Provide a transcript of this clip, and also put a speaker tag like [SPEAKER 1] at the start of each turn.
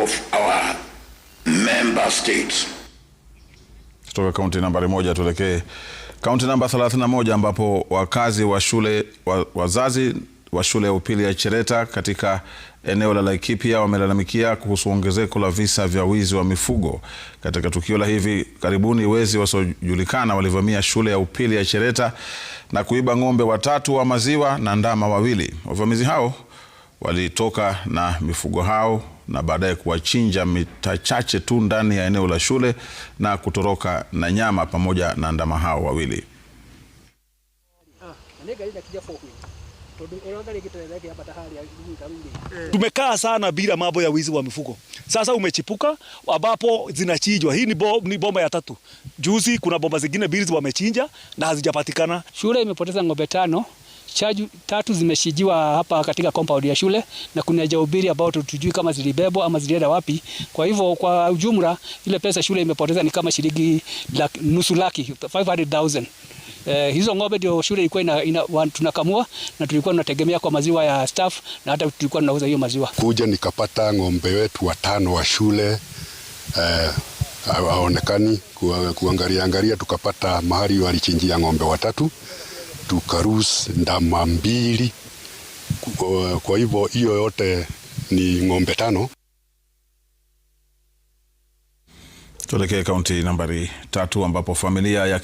[SPEAKER 1] of our member states.
[SPEAKER 2] Kutoka kaunti nambari 1 tuelekee kaunti namba 31 ambapo wazazi wa shule ya upili ya Chereta katika eneo la Laikipia wamelalamikia kuhusu ongezeko la visa vya wizi wa mifugo. Katika tukio la hivi karibuni, wezi wasiojulikana walivamia shule ya upili ya Chereta na kuiba ng'ombe 3 wa maziwa na ndama 2. Wavamizi hao walitoka na mifugo hao na baadaye kuwachinja mita chache tu ndani ya eneo la shule na kutoroka na nyama pamoja na ndama hao 2.
[SPEAKER 3] Tumekaa sana bila mambo ya wizi wa mifugo. Sasa umechipuka ambapo zinachinjwa. Hii ni bomba ya 3. Juzi kuna bomba zingine 2 wamechinja na hazijapatikana.
[SPEAKER 4] Shule imepoteza ng'ombe 5. Chaji 3 zimeshijiwa hapa katika compound ya shule na kuna jahubiri ambao tutujui kama zilibebwa ama zilienda wapi. Kwa hivyo kwa ujumla ile pesa shule imepoteza ni kama shilingi nusu laki, 500,000. Hizo ng'ombe ndio shule ilikuwa tunakamua na tulikuwa tunategemea kwa maziwa ya staff na hata tulikuwa tunauza hiyo maziwa.
[SPEAKER 5] Kuja nikapata ng'ombe wetu 5 wa shule hawaonekani, kuangalia tukapata mahali walichinjia ng'ombe 3, tukarus ndama 2. Kwa hivyo hiyo yote ni ng'ombe 5.
[SPEAKER 2] Tuelekee kaunti nambari 3 ambapo familia ya